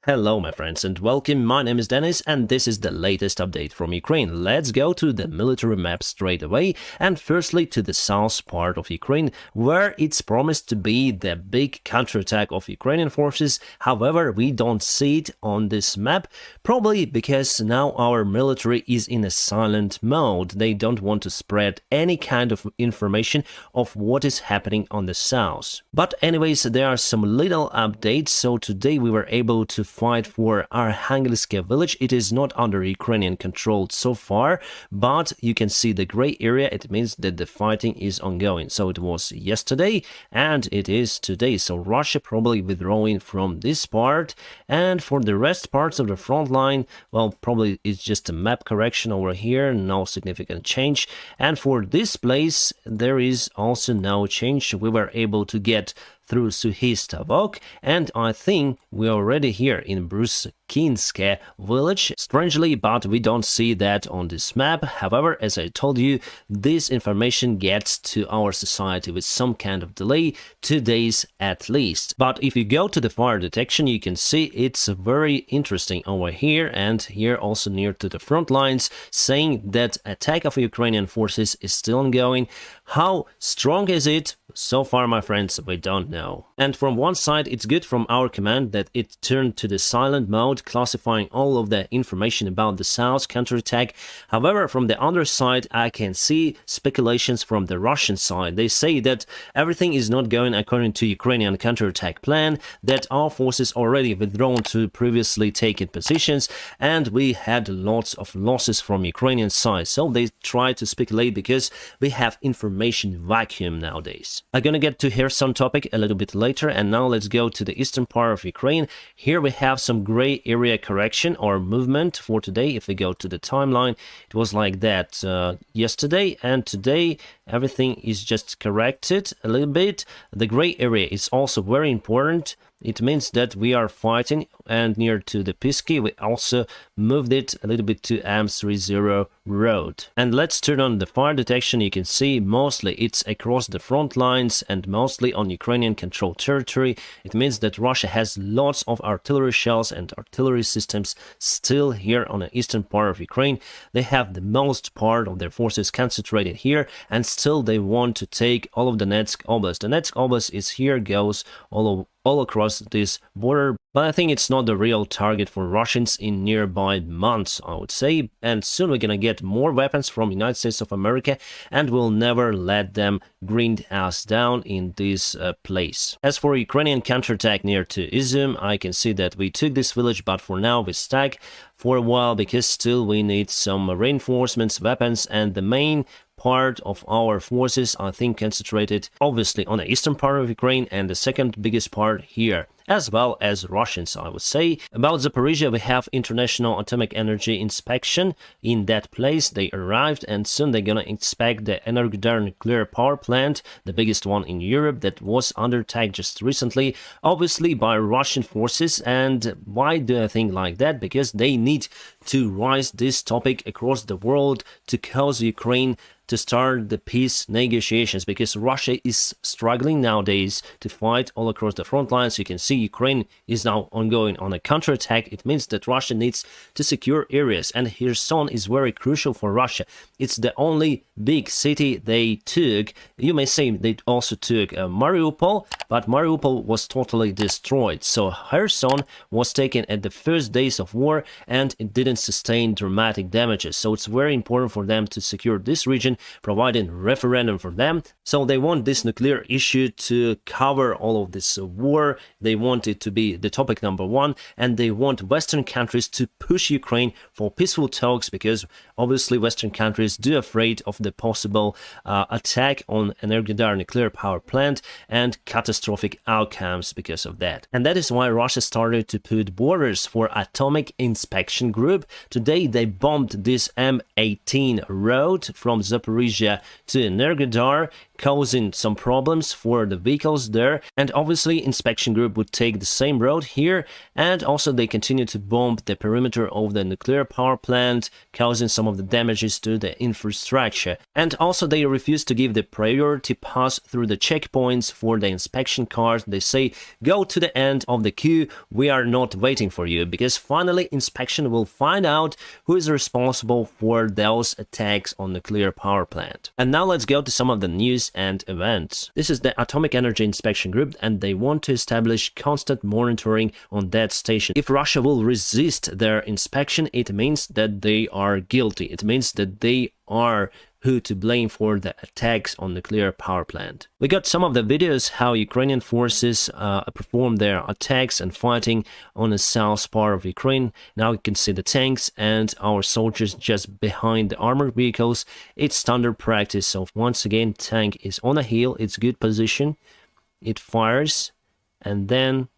Hello my friends and welcome, my name is Dennis and this is the latest update from Ukraine. Let's go to the military map straight away and firstly to the south part of Ukraine where it's promised to be the big counterattack of Ukrainian forces. However, we don't see it on this map, probably because now our military is in a silent mode. They don't want to spread any kind of information of what is happening on the south. But anyways, there are some little updates. So today we were able to fight for Arkhangelsk village. It is not under Ukrainian control so far, but you can see the gray area. It means that the fighting is ongoing. So it was yesterday and it is today. So Russia probably withdrawing from this part, and for the rest parts of the front line, well, probably it's just a map correction over here, no significant change. And for this place there is also no change. We were able to get through Suhy-Stavok, and I think we're already here in Bruskynske village, strangely, but we don't see that on this map. However, as I told you, this information gets to our society with some kind of delay, 2 days at least. But if you go to the fire detection, you can see it's very interesting over here and here also near to the front lines, saying that attack of Ukrainian forces is still ongoing. How strong is it? So far, my friends, we don't know. And from one side, it's good from our command that it turned to the silent mode, classifying all of the information about the south counterattack. However, from the other side, I can see speculations from the Russian side. They say that everything is not going according to Ukrainian counterattack plan, that our forces already withdrawn to previously taken positions, and we had lots of losses from Ukrainian side. So they try to speculate because we have information vacuum nowadays. I'm gonna get to Kherson topic a little bit later, and now let's go to the eastern part of Ukraine. Here we have some gray area correction or movement for today. If we go to the timeline, it was like that yesterday, and today everything is just corrected a little bit. The gray area is also very important. It means that we are fighting, and near to the Pisky we also moved it a little bit to M30 road. And let's turn on the fire detection. You can see mostly it's across the front lines and mostly on Ukrainian controlled territory. It means that Russia has lots of artillery shells and artillery systems still here on the eastern part of Ukraine. They have the most part of their forces concentrated here, and still they want to take all of Donetsk Oblast. Donetsk Oblast is here, goes all across this border, but I think it's not the real target for Russians in nearby months, I would say. And soon we're gonna get more weapons from United States of America, and we'll never let them grind us down in this place. As for Ukrainian counterattack near to Izum, I can see that we took this village, but for now we stuck for a while because still we need some reinforcements, weapons, and the main part of our forces, I think, concentrated obviously on the eastern part of Ukraine, and the second biggest part here, as well as Russians, I would say. About Zaporizhia, we have International Atomic Energy Inspection in that place. They arrived, and soon they're gonna inspect the Energodar nuclear power plant, the biggest one in Europe, that was under attack just recently, obviously by Russian forces. And why do I think like that? Because they need to raise this topic across the world to cause Ukraine to start the peace negotiations, because Russia is struggling nowadays to fight all across the front lines. You can see Ukraine is now ongoing on a counterattack. It means that Russia needs to secure areas, and Kherson is very crucial for Russia. It's the only big city they took. You may say they also took Mariupol, but Mariupol was totally destroyed. So Kherson was taken at the first days of war, and it didn't sustain dramatic damages. So it's very important for them to secure this region, providing referendum for them. So they want this nuclear issue to cover all of this war. They want it to be the topic number one, and they want Western countries to push Ukraine for peaceful talks, because obviously Western countries do afraid of the possible attack on Energodar nuclear power plant and catastrophic outcomes because of that. And that is why Russia started to put borders for Atomic Inspection Group. Today they bombed this M18 road from Zaporizhia to Energodar. causing some problems for the vehicles there. And obviously inspection group would take the same road here, and also they continue to bomb the perimeter of the nuclear power plant, causing some of the damages to the infrastructure. And also they refuse to give the priority pass through the checkpoints for the inspection cars. They say, go to the end of the queue, we are not waiting for you, because finally inspection will find out who is responsible for those attacks on nuclear power plant. And now let's go to some of the news and events. This is the Atomic Energy Inspection Group, and they want to establish constant monitoring on that station. If Russia will resist their inspection, it means that they are guilty. It means that they are who to blame for the attacks on nuclear power plant. We got some of the videos how Ukrainian forces perform their attacks and fighting on the south part of Ukraine. Now you can see the tanks and our soldiers just behind the armored vehicles. It's standard practice. So once again, tank is on a hill, it's good position, it fires and then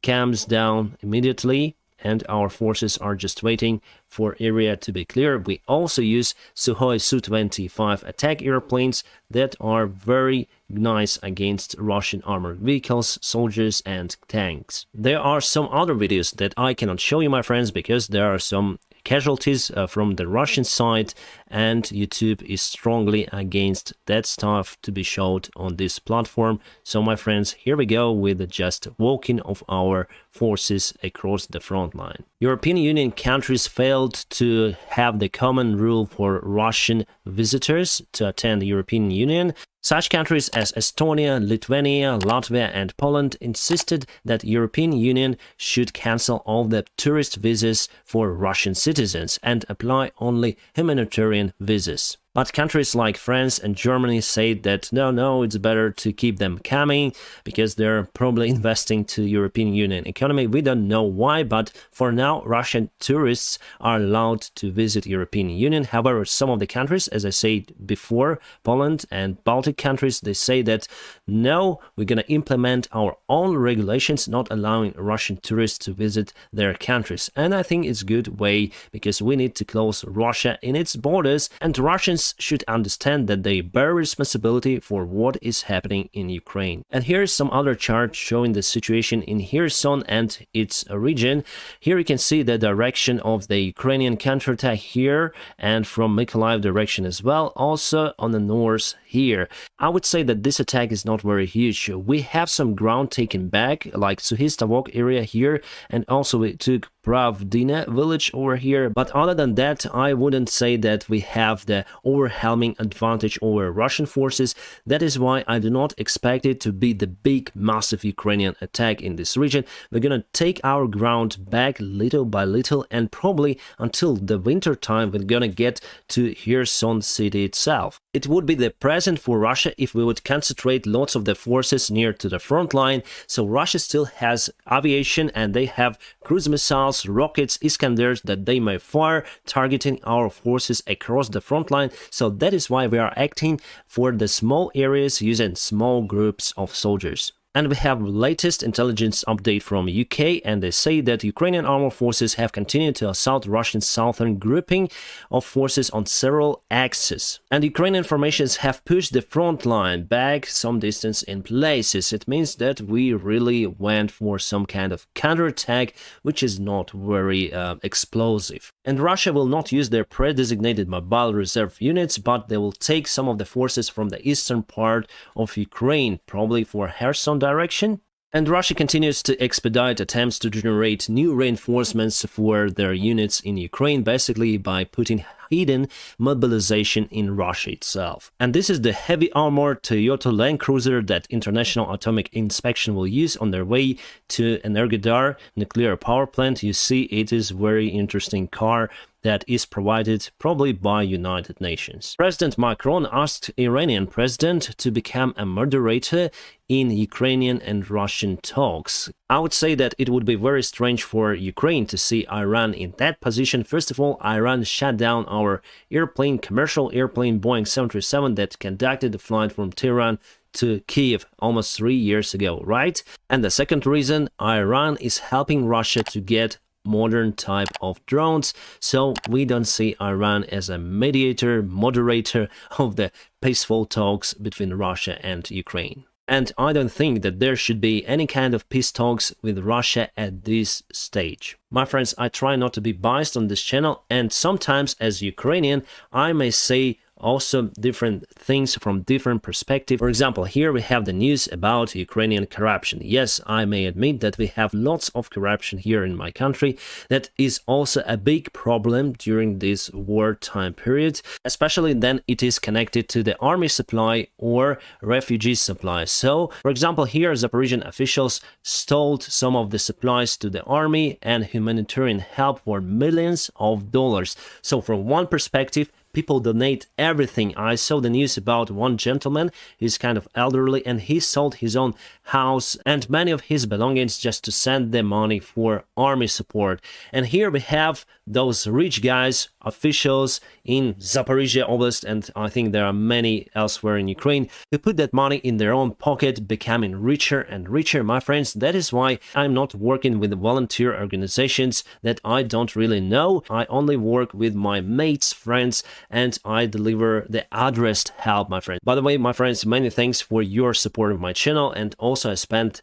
comes down immediately, and our forces are just waiting for area to be clear. We also use Sukhoi Su-25 attack airplanes that are very nice against Russian armored vehicles, soldiers and tanks. There are some other videos that I cannot show you, my friends, because there are some casualties from the Russian side, and YouTube is strongly against that stuff to be showed on this platform. So my friends, here we go with just walking of our forces across the front line. European Union countries failed to have the common rule for Russian visitors to attend the European Union. Such countries as Estonia, Lithuania, Latvia and Poland insisted that European Union should cancel all the tourist visas for Russian citizens and apply only humanitarian visas. But countries like France and Germany say that no, it's better to keep them coming because they're probably investing to European Union economy. We don't know why, but for now Russian tourists are allowed to visit European Union. However, some of the countries, as I said before, Poland and Baltic countries, they say that no, we're going to implement our own regulations, not allowing Russian tourists to visit their countries. And I think it's a good way, because we need to close Russia in its borders, and Russians should understand that they bear responsibility for what is happening in Ukraine. And here's some other chart showing the situation in Kherson and its region. Here you can see the direction of the Ukrainian counterattack here, and from Mykolaiv direction as well, also on the north here. I would say that this attack is not very huge. We have some ground taken back, like Suhistavok area here, and also we took Pravdina village over here, but other than that, I wouldn't say that we have the overwhelming advantage over Russian forces. That is why I do not expect it to be the big, massive Ukrainian attack in this region. We're gonna take our ground back little by little, and probably until the winter time we're gonna get to Kherson city itself. It would be the present for Russia if we would concentrate lots of the forces near to the front line. So Russia still has aviation, and they have cruise missiles, rockets, Iskanders that they may fire, targeting our forces across the front line. So that is why we are acting for the small areas using small groups of soldiers. And we have latest intelligence update from UK, and they say that Ukrainian armed forces have continued to assault Russian southern grouping of forces on several axes. And Ukrainian formations have pushed the front line back some distance in places. It means that we really went for some kind of counterattack, which is not very explosive. And Russia will not use their pre-designated mobile reserve units, but they will take some of the forces from the eastern part of Ukraine, probably for Kherson direction. And Russia continues to expedite attempts to generate new reinforcements for their units in Ukraine, basically by putting hidden mobilization in Russia itself. And this is the heavy armored Toyota Land Cruiser that International Atomic Inspection will use on their way to Energodar nuclear power plant. You see, it is very interesting car that is provided probably by United Nations. President Macron asked Iranian president to become a moderator in Ukrainian and Russian talks. I would say that it would be very strange for Ukraine to see Iran in that position. First of all, Iran shut down our airplane, commercial airplane Boeing 737 that conducted the flight from Tehran to Kiev almost 3 years ago, right? And the second reason, Iran is helping Russia to get modern type of drones, so we don't see Iran as a mediator, moderator of the peaceful talks between Russia and Ukraine. And I don't think that there should be any kind of peace talks with Russia at this stage. My friends, I try not to be biased on this channel, and sometimes as Ukrainian, I may say also different things from different perspective. For example, here we have the news about Ukrainian corruption. Yes, I may admit that we have lots of corruption here in my country. That is also a big problem during this wartime period, especially then it is connected to the army supply or refugee supply. So, for example, here Zaporizhian officials stole some of the supplies to the army and humanitarian help for millions of dollars. So from one perspective, people donate everything. I saw the news about one gentleman, he's kind of elderly, and he sold his own house and many of his belongings just to send the money for army support. And here we have those rich guys, officials in Zaporizhia Oblast, and I think there are many elsewhere in Ukraine, who put that money in their own pocket, becoming richer and richer. My friends, that is why I'm not working with volunteer organizations that I don't really know. I only work with my mates, friends, and I deliver the addressed help, my friend. By the way, my friends, many thanks for your support of my channel, and also I spent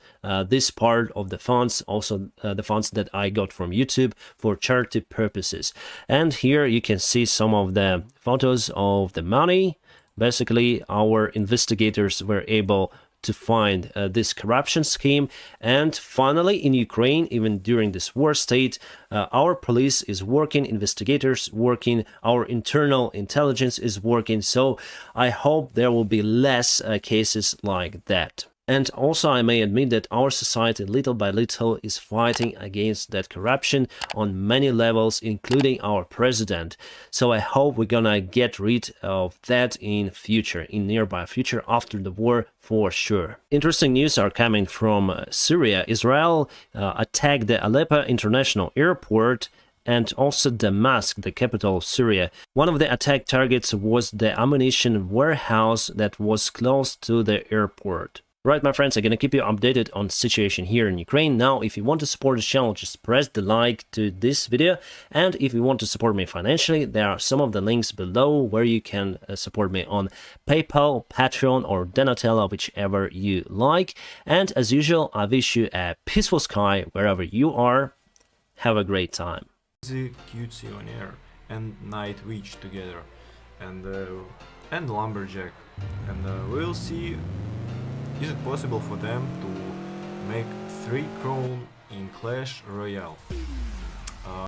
this part of the funds, also the funds that I got from YouTube, for charity purposes. And here you can see some of the photos of the money. Basically, our investigators were able to find this corruption scheme, and finally in Ukraine, even during this war state, our police is working, investigators working, our internal intelligence is working, so I hope there will be less cases like that. And also I may admit that our society little by little is fighting against that corruption on many levels, including our president. So I hope we're gonna get rid of that in future, in nearby future after the war for sure. Interesting news are coming from Syria. Israel attacked the Aleppo International Airport and also Damascus, the capital of Syria. One of the attack targets was the ammunition warehouse that was close to the airport. Right, my friends, I'm gonna keep you updated on the situation here in Ukraine. Now, if you want to support this channel, just press the like to this video. And if you want to support me financially, there are some of the links below where you can support me on PayPal, Patreon, or Donatello, whichever you like. And as usual, I wish you a peaceful sky wherever you are. Have a great time. The Cutesy on air and Night Witch together, and Lumberjack, and we'll see. Is it possible for them to make 3 crown in Clash Royale?